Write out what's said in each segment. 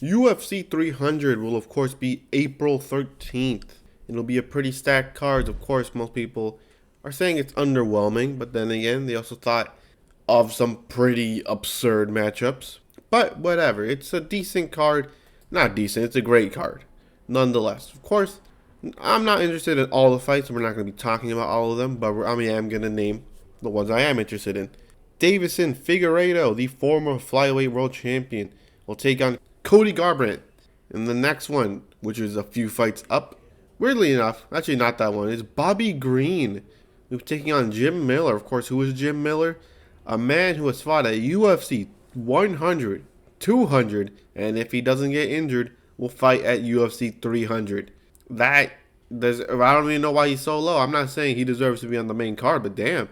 UFC 300 will, of course, be April 13th. It'll be a pretty stacked card. Of course, most people are saying it's underwhelming, but then again, they also thought of some pretty absurd matchups. But whatever, it's a decent card. Not decent, it's a great card. Nonetheless, of course, I'm not interested in all the fights. We're not going to be talking about all of them, but I am going to name the ones I am interested in. Davison Figueiredo, the former flyweight world champion, will take on Cody Garbrandt. And the next one, which is a few fights up, weirdly enough, actually not that one, is Bobby Green, who's taking on Jim Miller. Of course, who is Jim Miller? A man who has fought at UFC 100, 200, and if he doesn't get injured, will fight at UFC 300. I don't even know why he's so low. I'm not saying he deserves to be on the main card, but damn,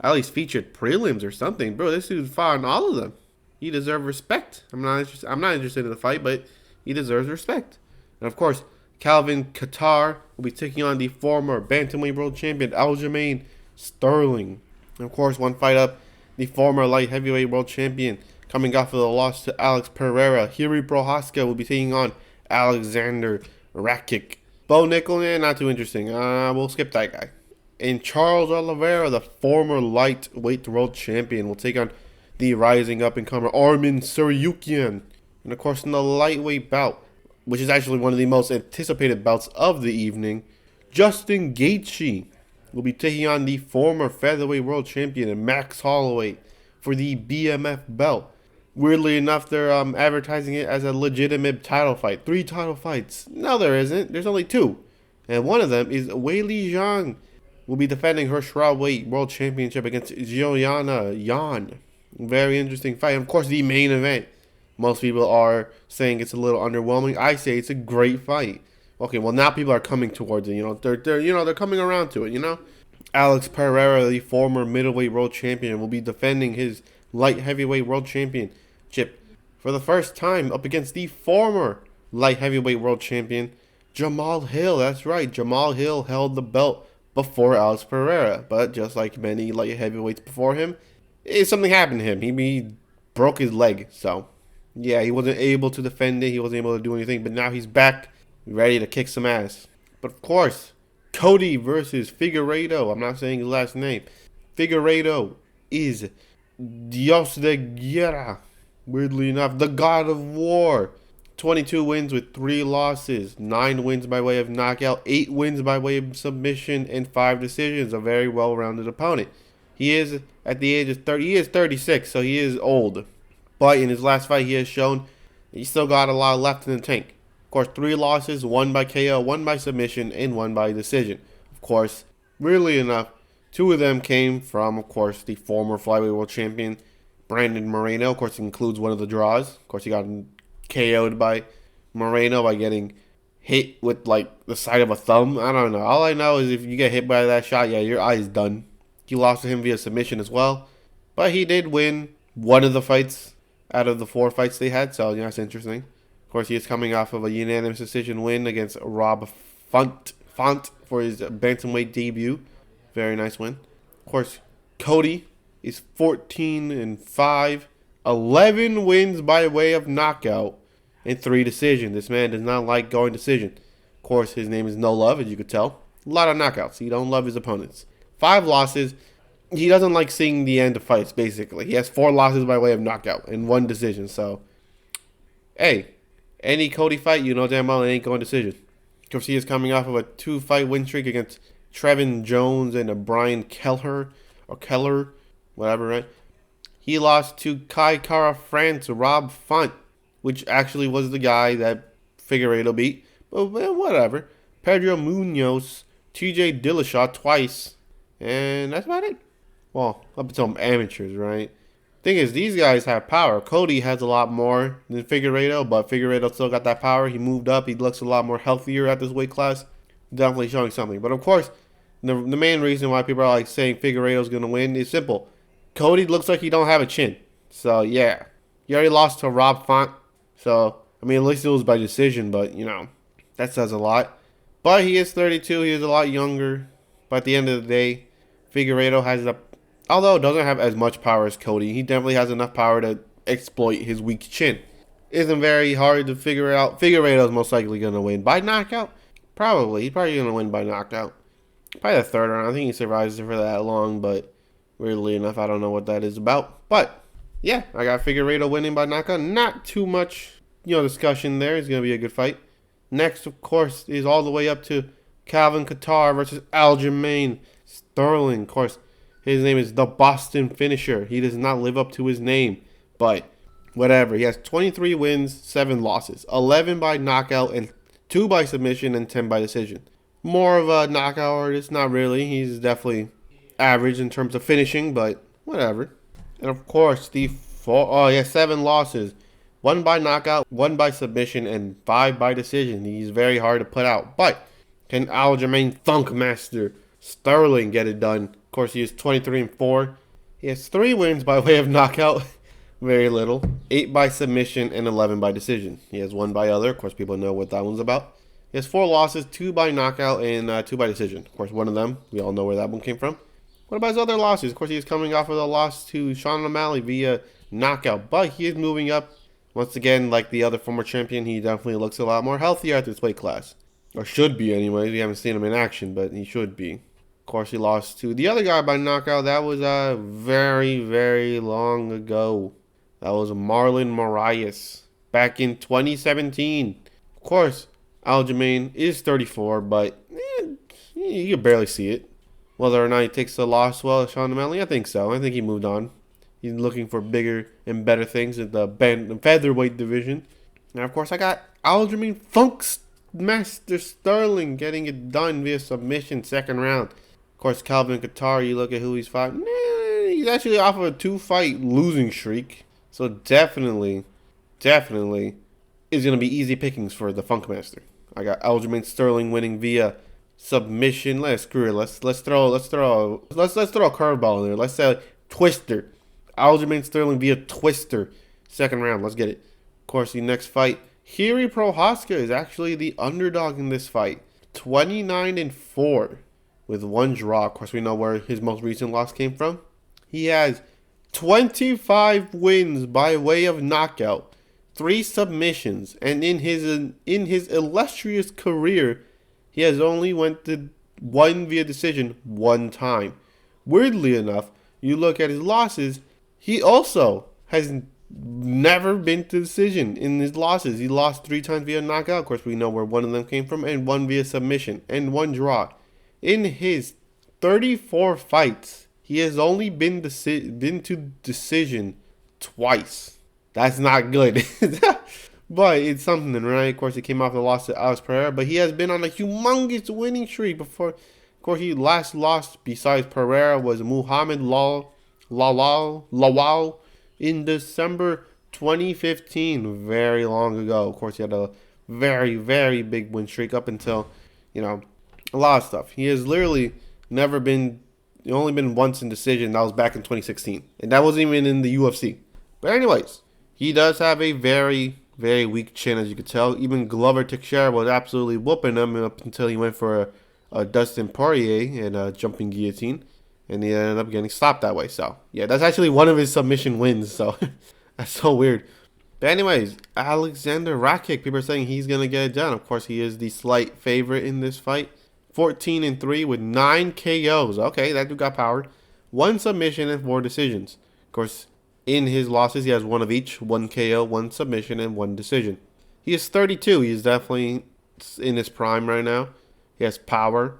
at least featured prelims or something, bro. This dude's fought on all of them. He deserves respect. I'm not interested in the fight, but he deserves respect. And of course, Calvin Kattar will be taking on the former bantamweight world champion Aljamain Sterling. And of course, one fight up, the former light heavyweight world champion, coming off of the loss to Alex Pereira, Prochazka will be taking on Alexander Rakic. Bo Nickel, not too interesting. We'll skip that guy. And Charles Oliveira, the former lightweight world champion, will take on the rising up-and-comer Armin Tsarukyan. And of course, in the lightweight bout, which is actually one of the most anticipated bouts of the evening, Justin Gaethje will be taking on the former featherweight world champion Max Holloway for the BMF belt. Weirdly enough, they're advertising it as a legitimate title fight. 3 title fights. No, there isn't. There's only 2. And one of them is Weili Zhang will be defending her strawweight world championship against Joanna Yan. Very interesting fight. And of course, the main event. Most people are saying it's a little underwhelming. I say it's a great fight. Okay, well now people are coming towards it. They're coming around to it. Alex Pereira, the former middleweight world champion, will be defending his light heavyweight world championship for the first time up against the former light heavyweight world champion Jamal Hill. That's right, Jamal Hill held the belt before Alex Pereira, but just like many light heavyweights before him, something happened to him. He broke his leg, so yeah, he wasn't able to defend it. He wasn't able to do anything, but now he's back, ready to kick some ass. But of course, Cody versus Figueiredo. I'm not saying his last name. Figueiredo is Dios de Guerra. Weirdly enough, the God of War. 22 wins with 3 losses. 9 wins by way of knockout. 8 wins by way of submission. And 5 decisions. A very well-rounded opponent. He is, at the age of 30, he is 36, so he is old. But in his last fight, he has shown he's still got a lot left in the tank. Of course, 3 losses, 1 by KO, 1 by submission, and 1 by decision. Of course, weirdly enough, 2 of them came from, of course, the former flyweight world champion, Brandon Moreno. Of course, it includes one of the draws. Of course, he got KO'd by Moreno by getting hit with, the side of a thumb. I don't know. All I know is if you get hit by that shot, yeah, your eye is done. He lost to him via submission as well. But he did win one of the fights out of the 4 fights they had, so that's interesting. Of course, he is coming off of a unanimous decision win against Rob Font for his bantamweight debut. Very nice win. Of course, Cody is 14-5, 11 wins by way of knockout, and 3 decisions. This man does not like going decision. Of course, his name is No Love, as you could tell. A lot of knockouts. He don't love his opponents. 5 losses. He doesn't like seeing the end of fights, basically. He has 4 losses by way of knockout and 1 decision. So, hey, any Cody fight, damn well it ain't going decision. Of course, he is coming off of a 2-fight win streak against Trevin Jones and Brian Keller, whatever, right? He lost to Kai Kara France, Rob Font, which actually was the guy that Figueiredo beat. But whatever. Pedro Munoz, TJ Dillashaw twice, and that's about it. Well, up until amateurs, right? Thing is, these guys have power. Cody has a lot more than Figueiredo, but Figueiredo still got that power. He moved up. He looks a lot more healthier at this weight class. Definitely showing something. But of course, the main reason why people are saying Figueiredo's going to win is simple. Cody looks like he don't have a chin. So, yeah. He already lost to Rob Font. So, at least it was by decision, but, that says a lot. But he is 32. He is a lot younger. But at the end of the day, Figueiredo has although doesn't have as much power as Cody, he definitely has enough power to exploit his weak chin. isn't very hard to figure out. Figueiredo is most likely going to win by knockout. Probably. He's probably going to win by knockout. Probably the third round. I think he survives it for that long, but weirdly enough, I don't know what that is about. But, yeah, I got Figueiredo winning by knockout. Not too much, discussion there. It's going to be a good fight. Next, of course, is all the way up to Kattar versus Aljamain Sterling. Of course, his name is the Boston Finisher. He does not live up to his name, but whatever. He has 23 wins, 7 losses, 11 by knockout, and 2 by submission, and 10 by decision. More of a knockout artist, not really. He's definitely average in terms of finishing, but whatever. And of course, 7 losses. 1 by knockout, 1 by submission, and 5 by decision. He's very hard to put out. But can Aljamain Funkmaster Sterling get it done? Of course, he is 23-4. He has 3 wins by way of knockout. Very little. 8 by submission and 11 by decision. He has 1 by other. Of course, people know what that one's about. He has 4 losses, 2 by knockout, and 2 by decision. Of course, one of them, we all know where that one came from. What about his other losses? Of course, he's coming off of a loss to Sean O'Malley via knockout. But he is moving up. Once again, like the other former champion, he definitely looks a lot more healthier at this weight class. Or should be anyways. We haven't seen him in action, but he should be. Of course, he lost to the other guy by knockout. That was very, very long ago. That was Marlon Moraes back in 2017. Of course, Aljamain is 34, but you can barely see it. Whether or not he takes the loss well, Sean O'Malley, I think so. I think he moved on. He's looking for bigger and better things in the featherweight division. And of course, I got Aljamain Funkmaster Sterling getting it done via submission, second round. Of course, Kattar, you look at who he's fighting. He's actually off of a 2-fight losing streak. So definitely is going to be easy pickings for the Funkmaster. I got Aljamain Sterling winning via submission. Let's throw a curveball in there. Let's say twister. Aljamain Sterling via twister. Second round. Let's get it. Of course, the next fight. Prochazka is actually the underdog in this fight. 29-4 with 1 draw. Of course, we know where his most recent loss came from. He has 25 wins by way of knockout, 3 submissions, and in his illustrious career, he has only went to 1 via decision 1 time. Weirdly enough, you look at his losses, he also has never been to decision in his losses. He lost 3 times via knockout. Of course, we know where one of them came from, and 1 via submission, and 1 draw. In his 34 fights, he has only been to decision twice. That's not good. But it's something, right? Of course, he came off the loss to Alex Pereira, but he has been on a humongous winning streak before. Of course, he last lost besides Pereira was Muhammad Lawal in December 2015, very long ago. Of course, he had a very, very big win streak up until, a lot of stuff. He has literally never been, only been once in decision. That was back in 2016, and that wasn't even in the UFC. But anyways, he does have a very, very weak chin, as you could tell. Even Glover Teixeira was absolutely whooping him up until he went for a Dustin Poirier and a jumping guillotine. And he ended up getting stopped that way. So, yeah, that's actually one of his submission wins. So, that's so weird. But anyways, Alexander Rakic, people are saying he's going to get it done. Of course, he is the slight favorite in this fight. 14-3 with 9 KOs. Okay, that dude got powered. 1 submission and 4 decisions. Of course, in his losses, he has 1 of each. 1 KO, 1 submission, and 1 decision. He is 32. He is definitely in his prime right now. He has power.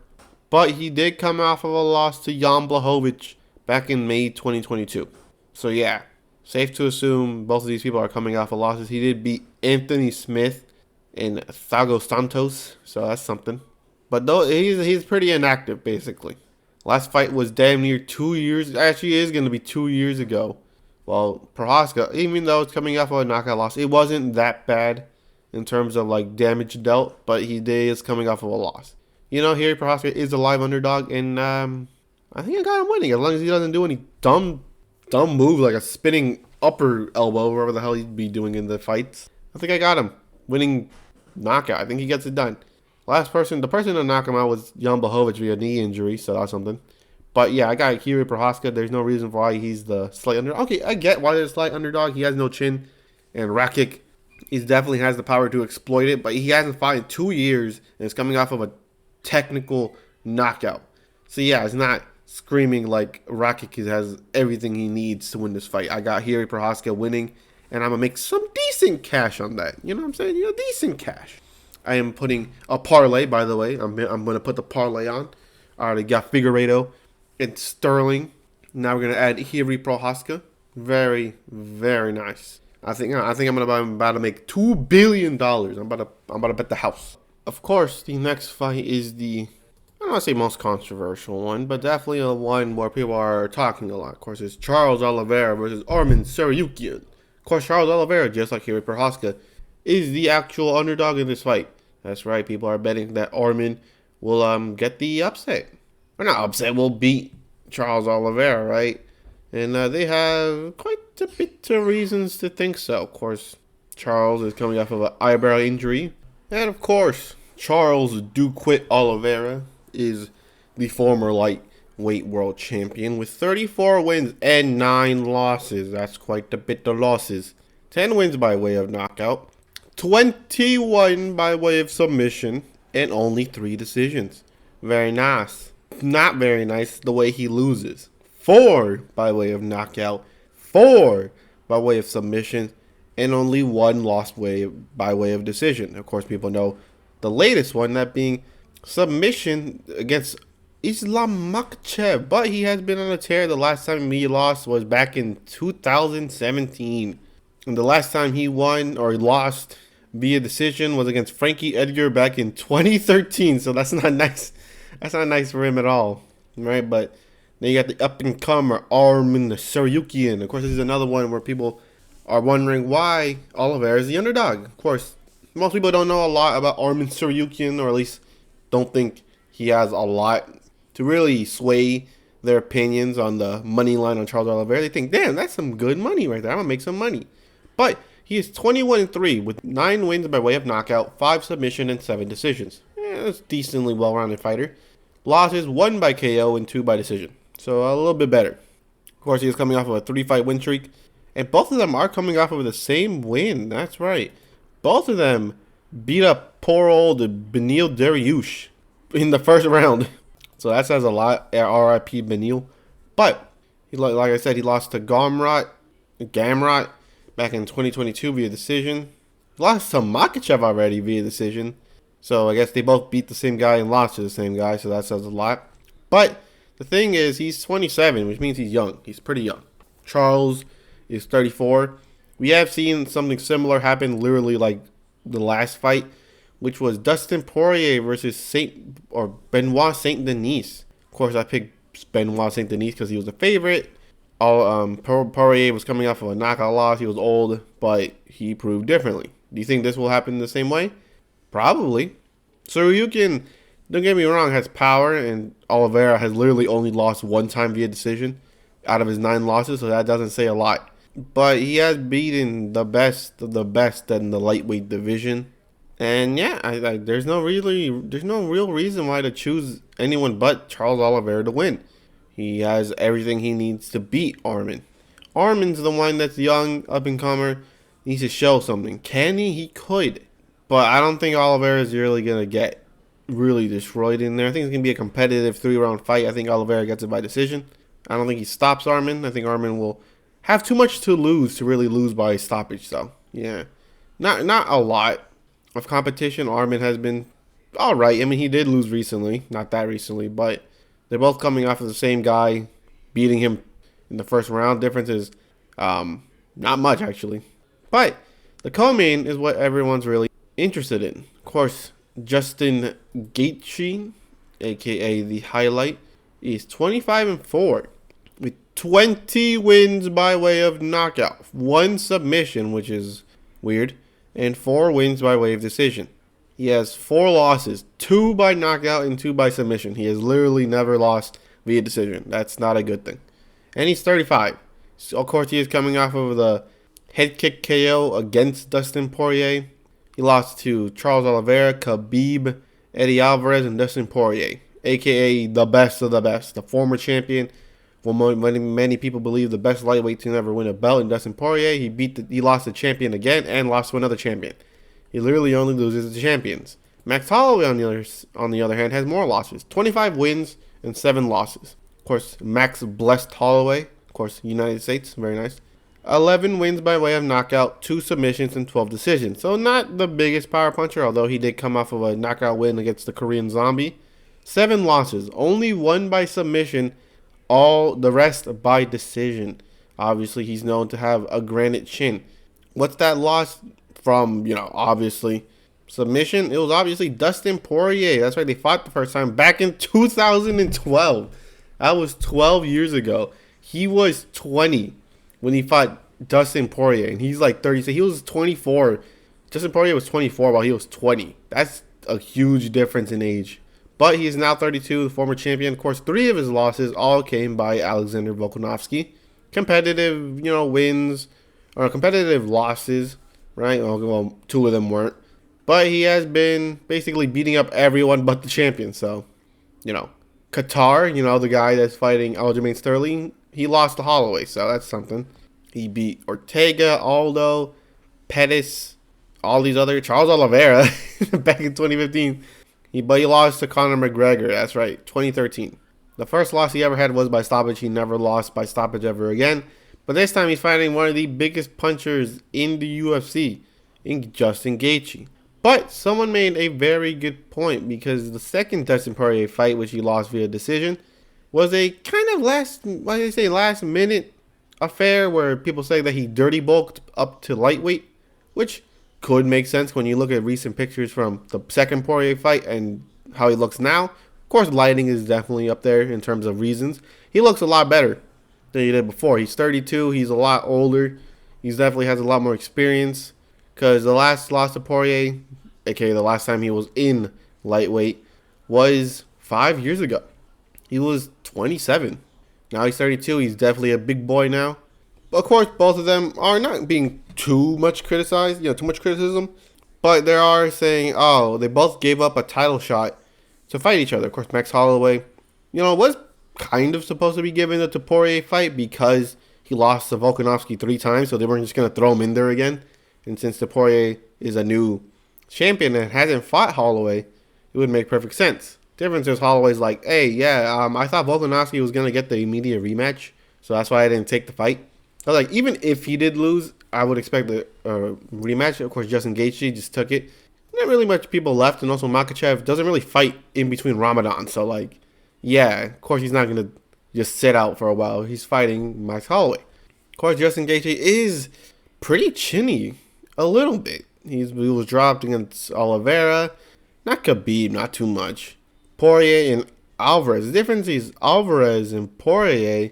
But he did come off of a loss to Jan Blachowicz back in May 2022. So, yeah, safe to assume both of these people are coming off of losses. He did beat Anthony Smith and Thiago Santos, so that's something. But though he's pretty inactive, basically. Last fight was damn near 2 years. Actually, it is going to be 2 years ago. Well, Prochazka, even though it's coming off of a knockout loss, it wasn't that bad in terms of, damage dealt. But he is coming off of a loss. Prochazka is a live underdog, and I think I got him winning as long as he doesn't do any dumb move like a spinning upper elbow, whatever the hell he'd be doing in the fights. I think I got him winning knockout. I think he gets it done. The person to knock him out was Jan Blachowicz via knee injury, so that's something. But yeah, I got Prochazka. There's no reason why he's the slight underdog. Okay, I get why there's a slight underdog. He has no chin, and Rakic He definitely has the power to exploit it, but he hasn't fought in 2 years, and it's coming off of a technical knockout. So yeah, it's not screaming like Rakic has everything he needs to win this fight. I got here Prochazka winning, and I'm going to make some decent cash on that. You know what I'm saying? Decent cash. I am putting a parlay, by the way. I'm going to put the parlay on. I already got Figueiredo and Sterling. Now we're going to add Hiri Prochazka. Very, very nice. I think I'm about to make $2 billion. I'm about to bet the house. Of course, the next fight is I don't want to say most controversial one, but definitely a one where people are talking a lot. Of course, it's Charles Oliveira versus Arman Tsarukyan. Of course, Charles Oliveira, just like Hiri Prochazka, is the actual underdog in this fight. That's right. People are betting that Arman will get the upset. Or not upset, will beat Charles Oliveira, right? And they have quite a bit of reasons to think so. Of course, Charles is coming off of an eyebrow injury. And of course, Charles Do Quit Oliveira is the former lightweight world champion with 34 wins and 9 losses. That's quite a bit of losses. 10 wins by way of knockout, 21 by way of submission, and only 3 decisions. Very nice. Not very nice the way he loses. 4 by way of knockout, 4 by way of submission, and only 1 lost by way of decision. Of course, people know the latest one, that being submission against Islam Makhachev. But he has been on a tear. The last time he lost was back in 2017. And the last time he won or lost via decision was against Frankie Edgar back in 2013. So that's not nice. That's not nice for him at all, right? But then you got the up-and-comer Arman Tsarukyan. Of course, this is another one where people are wondering why Oliveira is the underdog. Of course, most people don't know a lot about Arman Tsarukyan, or at least don't think he has a lot to really sway their opinions on the money line on Charles Oliveira. They think, damn, that's some good money right there. I'm going to make some money. But he is 21-3 with 9 wins by way of knockout, 5 submission, and 7 decisions. That's a decently well-rounded fighter. Losses, 1 by KO and 2 by decision. So a little bit better. Of course, he is coming off of a 3-fight win streak. And both of them are coming off of the same win. That's right. Both of them beat up poor old Beneil Dariush in the first round. So that says a lot. R.I.P. Beneil. But, like I said, he lost to Garbrandt back in 2022 via decision. He lost to Makhachev already via decision. So I guess they both beat the same guy and lost to the same guy. So that says a lot. But the thing is, he's 27, which means he's young. He's pretty young. Charles is 34. We have seen something similar happen literally like the last fight, which was Dustin Poirier versus Benoit Saint Denis. Of course, I picked Benoit Saint Denis because he was the favorite. Poirier was coming off of a knockout loss. He was old, but he proved differently. Do you think this will happen the same way? Probably. Tsarukyan, don't get me wrong, has power, and Oliveira has literally only lost 1 time via decision out of his 9 losses, so that doesn't say a lot. But he has beaten the best of the best in the lightweight division. And yeah, there's no real reason why to choose anyone but Charles Oliveira to win. He has everything he needs to beat Arman. Arman's the one that's young, up-and-comer, needs to show something. Can he? He could. But I don't think Oliveira is really going to get really destroyed in there. I think it's going to be a competitive 3-round fight. I think Oliveira gets it by decision. I don't think he stops Arman. I think Arman will have too much to lose to really lose by stoppage, though. Yeah. Not a lot of competition. Arman has been all right. I mean, he did lose recently. Not that recently, but they're both coming off of the same guy beating him in the first round. Difference is not much, actually. But the co-main is what everyone's really interested in. Of course, Justin Gaethje, a.k.a. the highlight, is 25-4 with 20 wins by way of knockout, 1 submission, which is weird, and 4 wins by way of decision. He has 4 losses, 2 by knockout and 2 by submission. He has literally never lost via decision. That's not a good thing. And he's 35. So of course, he is coming off of the head kick KO against Dustin Poirier. He lost to Charles Oliveira, Khabib, Eddie Alvarez, and Dustin Poirier, a.k.a. the best of the best, the former champion, Well, many people believe the best lightweight to never win a belt in Dustin Poirier. He lost the champion again and lost to another champion. He literally only loses to champions. Max Holloway, on the other hand, has more losses. 25 wins and 7 losses. Of course, Max blessed Holloway. Of course, United States. Very nice. 11 wins by way of knockout, 2 submissions, and 12 decisions. So not the biggest power puncher, although he did come off of a knockout win against the Korean Zombie. 7 losses. Only 1 by submission. All the rest by decision. Obviously, he's known to have a granite chin. What's that loss from, obviously, submission? It was obviously Dustin Poirier. That's right, they fought the first time back in 2012. That was 12 years ago. He was 20 when he fought Dustin Poirier, and he's like 30. So he was 24. Dustin Poirier was 24 while he was 20. That's a huge difference in age. But he is now 32, the former champion. Of course, 3 of his losses all came by Alexander Volkanovski. Competitive, wins, or competitive losses, right? Well, 2 of them weren't. But he has been basically beating up everyone but the champion. So, Kattar, the guy that's fighting Aljamain Sterling, he lost to Holloway. So that's something. He beat Ortega, Aldo, Pettis, all these other, Charles Oliveira back in 2015. But he lost to Conor McGregor. That's right, 2013. The first loss he ever had was by stoppage. He never lost by stoppage ever again. But this time he's fighting one of the biggest punchers in the UFC, in Justin Gaethje. But someone made a very good point, because the second Dustin Poirier fight, which he lost via decision, was a kind of last minute affair where people say that he dirty bulked up to lightweight, which could make sense when you look at recent pictures from the second Poirier fight and how he looks now. Of course, lighting is definitely up there in terms of reasons. He looks a lot better than he did before. He's 32. He's a lot older. He definitely has a lot more experience, because the last loss to Poirier, aka the last time he was in lightweight, was 5 years ago. He was 27. Now he's 32. He's definitely a big boy now. Of course, both of them are not being too much criticized, too much criticism. But they are saying, they both gave up a title shot to fight each other. Of course, Max Holloway, was kind of supposed to be given the Poirier fight because he lost to Volkanovski 3 times, so they weren't just going to throw him in there again. And since Poirier is a new champion and hasn't fought Holloway, it would make perfect sense. Difference is Holloway's like, hey, I thought Volkanovski was going to get the immediate rematch, so that's why I didn't take the fight. So, even if he did lose, I would expect a rematch. Of course, Justin Gaethje just took it. Not really much people left, and also Makhachev doesn't really fight in between Ramadan. So, of course he's not going to just sit out for a while. He's fighting Max Holloway. Of course, Justin Gaethje is pretty chinny, a little bit. He was dropped against Oliveira. Not Khabib, not too much. Poirier and Alvarez. The difference is Alvarez and Poirier,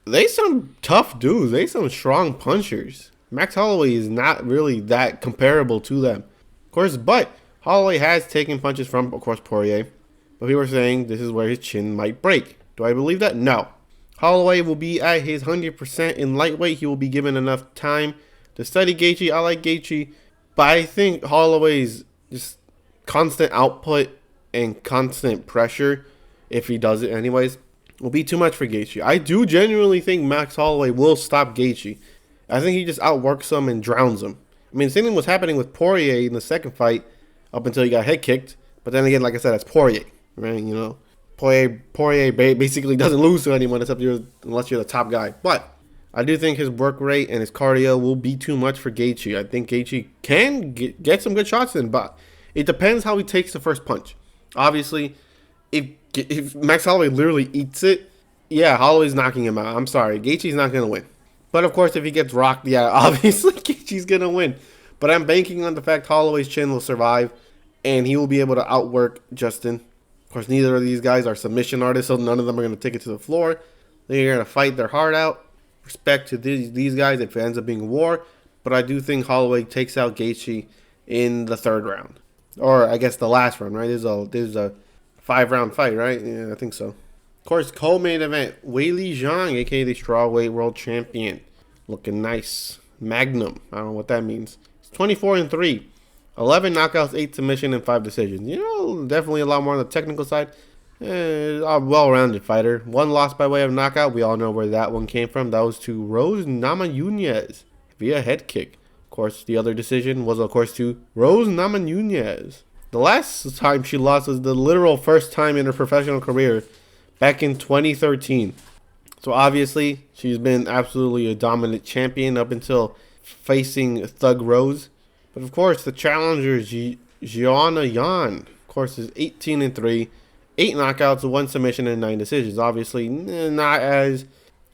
they some tough dudes. They some strong punchers. Max Holloway is not really that comparable to them. Of course, but Holloway has taken punches from, of course, Poirier. But people are saying this is where his chin might break. Do I believe that? No. Holloway will be at his 100% in lightweight. He will be given enough time to study Gaethje. I like Gaethje. But I think Holloway's just constant output and constant pressure, if he does it anyways, will be too much for Gaethje. I do genuinely think Max Holloway will stop Gaethje. I think he just outworks him and drowns him. I mean, the same thing was happening with Poirier in the second fight up until he got head kicked. But then again, like I said, that's Poirier, right? Poirier basically doesn't lose to anyone unless you're the top guy. But I do think his work rate and his cardio will be too much for Gaethje. I think Gaethje can get some good shots in, but it depends how he takes the first punch. Obviously, if Max Holloway literally eats it, Holloway's knocking him out. I'm sorry, Gaethje's not going to win. But of course, if he gets rocked, obviously Gaethje's going to win. But I'm banking on the fact Holloway's chin will survive, and he will be able to outwork Justin. Of course, neither of these guys are submission artists, so none of them are going to take it to the floor. They're going to fight their heart out. Respect to these guys if it ends up being a war. But I do think Holloway takes out Gaethje in the 3rd round. Or I guess the last round, right? This is a 5-round fight, right? Yeah, I think so. Of course, co-main event, Weili Zhang, a.k.a. the strawweight world champion. Looking nice. Magnum. I don't know what that means. It's 24-3. 11 knockouts, 8 submission, and 5 decisions. Definitely a lot more on the technical side. A well-rounded fighter. One loss by way of knockout. We all know where that one came from. That was to Rose Namajunas via head kick. Of course, the other decision was, of course, to Rose Namajunas. The last time she lost was the literal first time in her professional career back in 2013. So obviously, she's been absolutely a dominant champion up until facing Thug Rose. But of course, the challenger, Joanna Yan, of course, is 18-3. 8 knockouts, 1 submission, and 9 decisions. Obviously, not as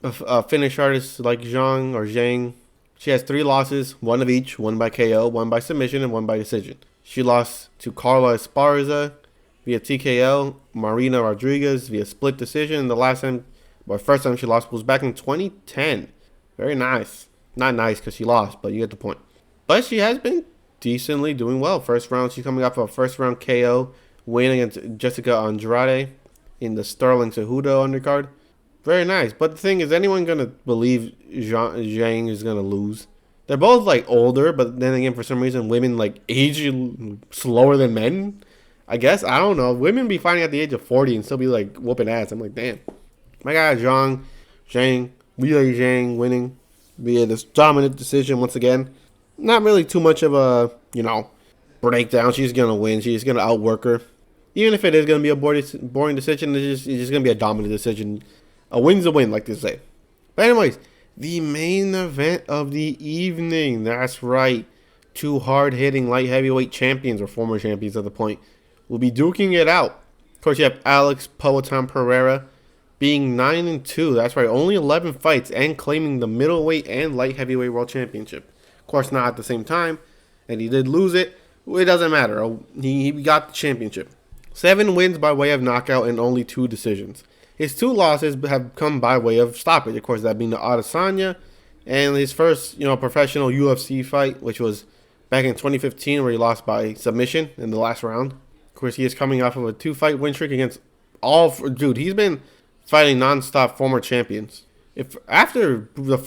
a finish artist like Jang or Jang. She has 3 losses, 1 of each, 1 by KO, 1 by submission, and 1 by decision. She lost to Carla Esparza via TKO, Marina Rodriguez via split decision. The first time she lost was back in 2010. Very nice. Not nice because she lost, but you get the point. But she has been decently doing well. First round, she's coming off a first round KO win against Jessica Andrade in the Sterling Cejudo undercard. Very nice. But the thing is, anyone going to believe Zhang is going to lose? They're both, like, older, but then again, for some reason, women, like, age slower than men. I guess. I don't know. Women be fighting at the age of 40 and still be, like, whooping ass. I'm like, damn. My guy, Zhang, Wei Zhang winning via this dominant decision once again. Not really too much of a, breakdown. She's going to win. She's going to outwork her. Even if it is going to be a boring decision, it's just going to be a dominant decision. A win's a win, like they say. But anyways, the main event of the evening. That's right. 2 hard-hitting light heavyweight champions, or former champions at the point, will be duking it out. Of course, you have Alex Poatan Pereira being 9-2. That's right. Only 11 fights and claiming the middleweight and light heavyweight world championship. Of course, not at the same time. And he did lose it. It doesn't matter. He got the championship. 7 wins by way of knockout and only 2 decisions. His 2 losses have come by way of stoppage. Of course, that being the Adesanya and his first, professional UFC fight, which was back in 2015, where he lost by submission in the last round. Of course, he is coming off of a 2-fight win streak against he's been fighting non-stop former champions. If after the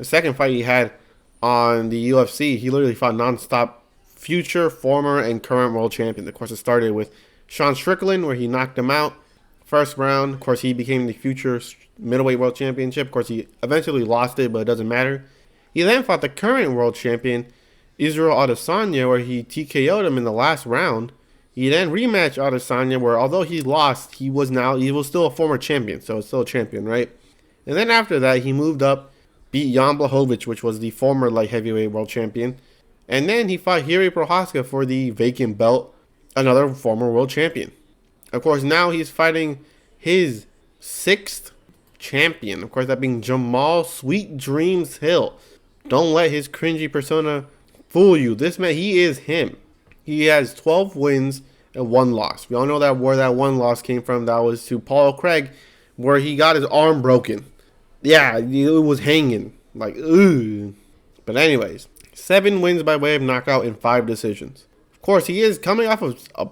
second fight he had on the UFC, he literally fought non-stop future, former, and current world champions. Of course, it started with Sean Strickland, where he knocked him out first round. Of course, he became the future middleweight world championship. Of course, he eventually lost it, but it doesn't matter. He then fought the current world champion, Israel Adesanya, where he TKO'd him in the last round. He then rematched Adesanya, where although he lost, he was still a former champion, so it's still a champion, right? And then after that, he moved up, beat Jan Blachowicz, which was the former light heavyweight world champion. And then he fought Jiri Prochazka for the vacant belt, another former world champion. Of course, now he's fighting his 6th champion. Of course, that being Jamal Sweet Dreams Hill. Don't let his cringy persona fool you. This man, he is him. He has 12 wins and 1 loss. We all know that where that 1 loss came from. That was to Paul Craig, where he got his arm broken. Yeah, it was hanging. Like, ugh. But anyways, 7 wins by way of knockout and 5 decisions. Of course, he is coming off of a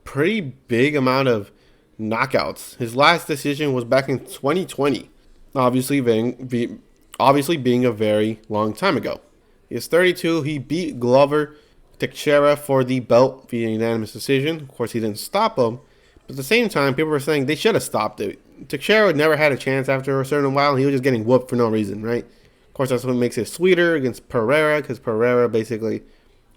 pretty big amount of knockouts. His last decision was back in 2020. Obviously being a very long time ago. He is 32. He beat Glover Teixeira for the belt via unanimous decision. Of course, he didn't stop him. But at the same time, people were saying they should have stopped it. Teixeira never had a chance after a certain while. He was just getting whooped for no reason, right? Of course, that's what makes it sweeter against Pereira, because Pereira basically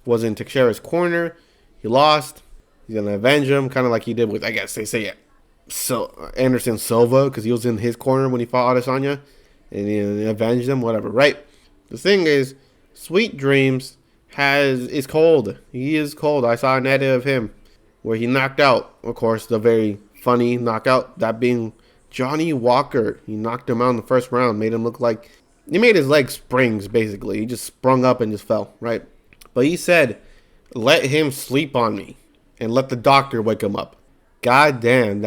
was in Teixeira's corner. He lost. He's going to avenge him, kind of like he did with, I guess they say, Anderson Silva, because he was in his corner when he fought Adesanya, and he avenged him, whatever, right? The thing is, Sweet Dreams is cold. He is cold. I saw an edit of him where he knocked out, of course, the very funny knockout, that being Johnny Walker. He knocked him out in the first round, made him look like he made his legs springs, basically. He just sprung up and just fell, right? But he said, let him sleep on me and let the doctor wake him up. God damn,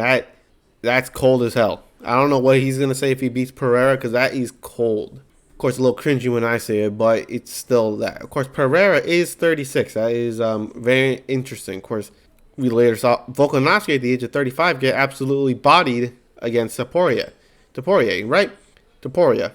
that's cold as hell. I don't know what he's going to say if he beats Pereira, because that is cold. Of course, a little cringy when I say it, but it's still that. Of course, Pereira is 36. That is very interesting. Of course, we later saw Volkanovski at the age of 35 get absolutely bodied against Topuria, right? Topuria,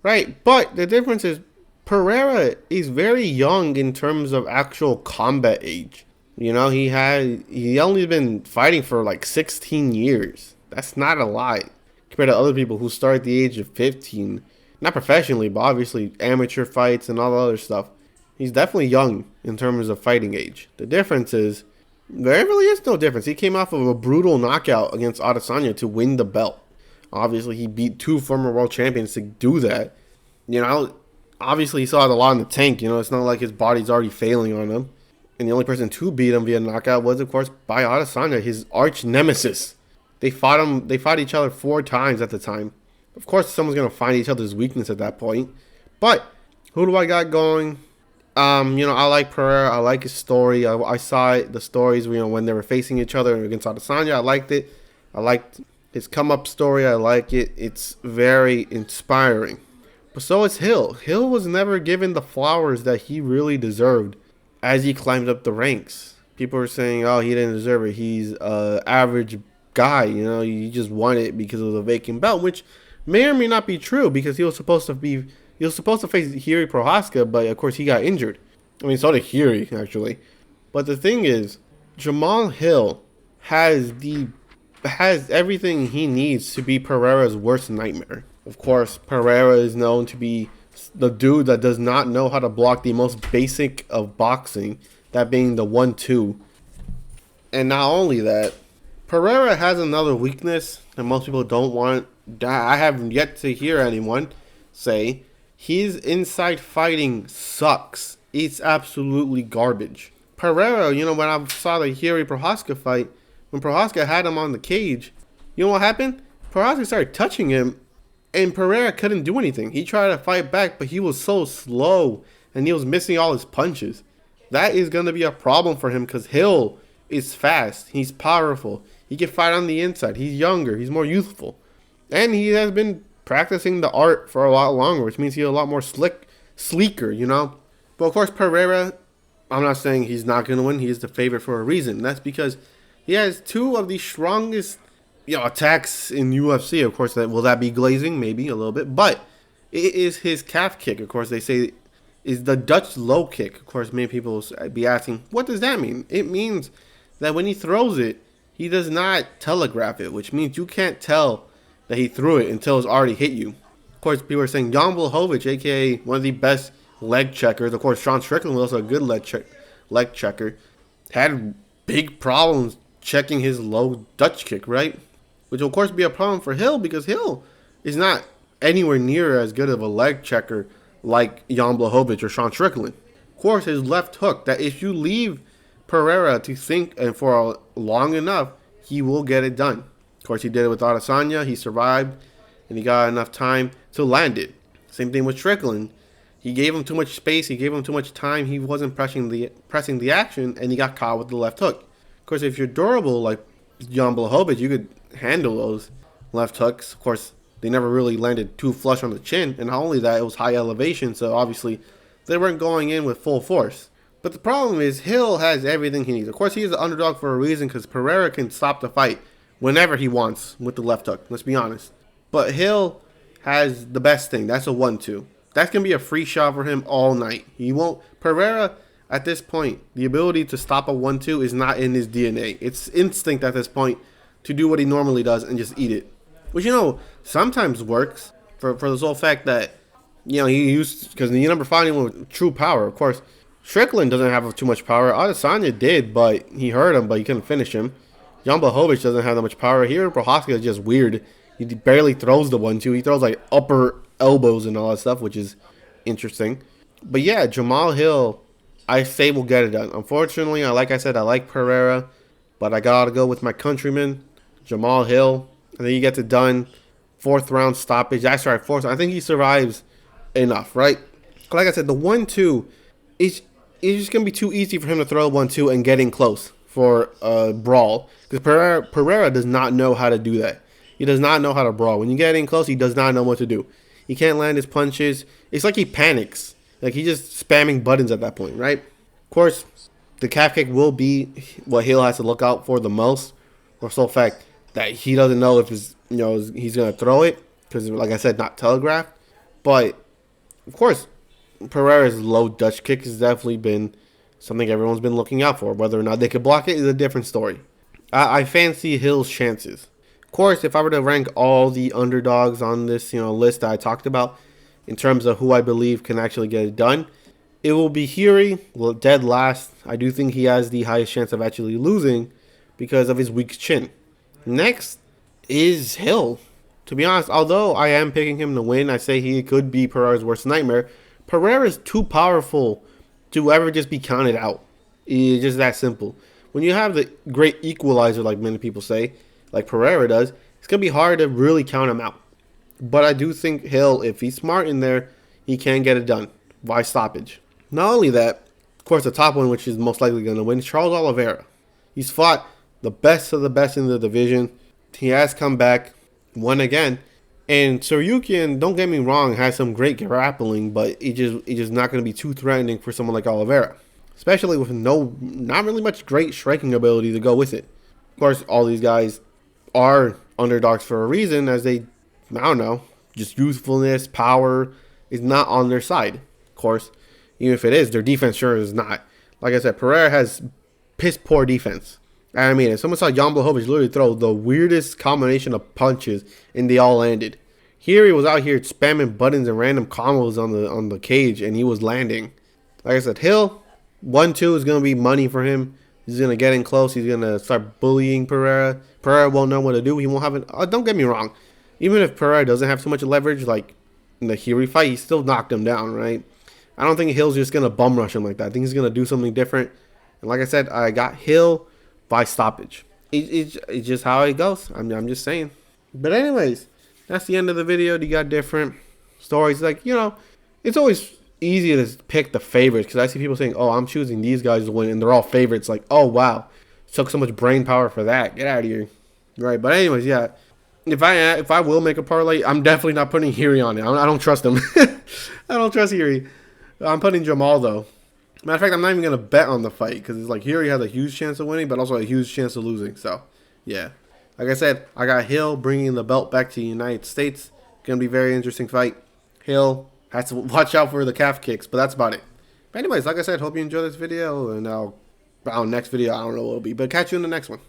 right? But the difference is Pereira is very young in terms of actual combat age. You know, he only been fighting for like 16 years. That's not a lot compared to other people who start at the age of 15. Not professionally, but obviously amateur fights and all the other stuff. He's definitely young in terms of fighting age. The difference is there really is no difference. He came off of a brutal knockout against Adesanya to win the belt. Obviously, he beat two former world champions to do that. You know, obviously he still had a lot in the tank. You know, it's not like his body's already failing on him. And the only person to beat him via knockout was, of course, by Adesanya, his arch nemesis. They fought him. They fought each other 4 times at the time. Of course, someone's gonna find each other's weakness at that point. But who do I got going? You know, I like Pereira. I like his story. I saw it, the stories, you know, when they were facing each other against Adesanya. I liked it. I liked his come up story. I like it. It's very inspiring. But so is Hill. Hill was never given the flowers that he really deserved as he climbed up the ranks. People were saying, "Oh, he didn't deserve it. He's a average guy. You know, he just won it because of the vacant belt," which may or may not be true because he was supposed to face Hiri Prochazka, but of course he got injured. I mean, so did Hiri actually. But the thing is, Jamal Hill has everything he needs to be Pereira's worst nightmare. Of course, Pereira is known to be the dude that does not know how to block the most basic of boxing, that being the 1-2. And not only that, Pereira has another weakness that most people don't want. I have yet to hear anyone say his inside fighting sucks. It's absolutely garbage. Pereira, you know, when I saw the Hiri Prochazka fight, when Prochazka had him on the cage, you know what happened? Prochazka started touching him, and Pereira couldn't do anything. He tried to fight back, but he was so slow, and he was missing all his punches. That is going to be a problem for him because Hill is fast. He's powerful. He can fight on the inside. He's younger. He's more youthful. And he has been practicing the art for a lot longer, which means he's a lot more sleeker, you know? But of course, Pereira, I'm not saying he's not going to win. He is the favorite for a reason. That's because he has two of the strongest, you know, attacks in UFC. Of course, will that be glazing? Maybe a little bit. But it is his calf kick. Of course, they say is the Dutch low kick. Of course, many people will be asking, what does that mean? It means that when he throws it, he does not telegraph it, which means you can't tell that he threw it until it's already hit you. Of course, people are saying Jan Blachowicz, a.k.a. one of the best leg checkers. Of course, Sean Strickland was also a good leg checker. Had big problems checking his low Dutch kick, right? Which will, of course, be a problem for Hill because Hill is not anywhere near as good of a leg checker like Jan Blachowicz or Sean Strickland. Of course, his left hook, that if you leave Pereira to think and for long enough, he will get it done. Of course, he did it with Adesanya. He survived, and he got enough time to land it. Same thing with Strickland. He gave him too much space. He gave him too much time. He wasn't pressing the action, and he got caught with the left hook. Of course, if you're durable like Jan Blachowicz, you could handle those left hooks. Of course, they never really landed too flush on the chin, and not only that, it was high elevation, so obviously they weren't going in with full force. But the problem is Hill has everything he needs. Of course, he is the underdog for a reason because Pereira can stop the fight whenever he wants with the left hook. Let's be honest. But Hill has the best thing. That's a 1-2. That's going to be a free shot for him all night. He won't. Pereira, at this point, the ability to stop a 1-2 is not in his DNA. It's instinct at this point to do what he normally does and just eat it. Which, you know, sometimes works for the sole fact that, you know, he used, because you never find anyone with true power. Of course, Strickland doesn't have too much power. Adesanya did, but he hurt him, but he couldn't finish him. Jan Blachowicz doesn't have that much power. Here, Prochazka is just weird. He barely throws the 1-2. He throws like upper elbows and all that stuff, which is interesting. But yeah, Jamal Hill, I say will get it done. Unfortunately, like I said, I like Pereira, but I gotta go with my countryman, Jamal Hill. I think he gets it done. 4th round stoppage. That's right, 4th. I think he survives enough, right? Like I said, the 1-2 is just gonna be too easy for him to throw 1-2 and getting close for a brawl. Because Pereira does not know how to do that. He does not know how to brawl. When you get in close, he does not know what to do. He can't land his punches. It's like he panics. Like he's just spamming buttons at that point, right? Of course, the calf kick will be what Hill has to look out for the most. For sole fact that he doesn't know if he's going to throw it. Because, like I said, not telegraphed. But, of course, Pereira's low Dutch kick has definitely been something everyone's been looking out for. Whether or not they could block it is a different story. I fancy Hill's chances. Of course, if I were to rank all the underdogs on this list that I talked about in terms of who I believe can actually get it done, it will be Fury, dead last. I do think he has the highest chance of actually losing because of his weak chin. Next is Hill. To be honest, although I am picking him to win, I say he could be Pereira's worst nightmare. Pereira is too powerful to ever just be counted out. It's just that simple. When you have the great equalizer, like many people say, like Pereira does, it's going to be hard to really count him out. But I do think Hill, if he's smart in there, he can get it done by stoppage. Not only that, of course, the top one, which is most likely going to win, is Charles Oliveira. He's fought the best of the best in the division. He has come back, won again. And Tsarukyan, don't get me wrong, has some great grappling, but it's just not going to be too threatening for someone like Oliveira. Especially with not really much great striking ability to go with it. Of course, all these guys are underdogs for a reason, as they, I don't know, just youthfulness, power is not on their side. Of course, even if it is, their defense sure is not. Like I said, Pereira has piss poor defense. I mean, if someone saw Jan Blachowicz literally throw the weirdest combination of punches and they all landed. Here he was out here spamming buttons and random combos on the cage, and he was landing. Like I said, Hill, 1-2 is going to be money for him. He's going to get in close. He's going to start bullying Pereira. Pereira won't know what to do. He won't have it. Don't get me wrong. Even if Pereira doesn't have too much leverage, like in the Fury fight, he still knocked him down, right? I don't think Hill's just going to bum rush him like that. I think he's going to do something different. And like I said, I got Hill by stoppage. It's just how it goes. I'm just saying. But anyways, that's the end of the video. You got different stories. Like, it's always easy to pick the favorites because I see people saying, oh, I'm choosing these guys to win, and they're all favorites. Like, oh, wow. Took so much brain power for that. Get out of here. Right. But anyways, yeah. If I will make a parlay, I'm definitely not putting Hiri on it. I don't trust him. I don't trust Hiri. I'm putting Jamal, though. Matter of fact, I'm not even going to bet on the fight because it's like Hiri has a huge chance of winning, but also a huge chance of losing. So, yeah. Like I said, I got Hill bringing the belt back to the United States. Going to be a very interesting fight. Hill has to watch out for the calf kicks, but that's about it. But anyways, like I said, hope you enjoy this video, and next video, I don't know what it'll be, but catch you in the next one.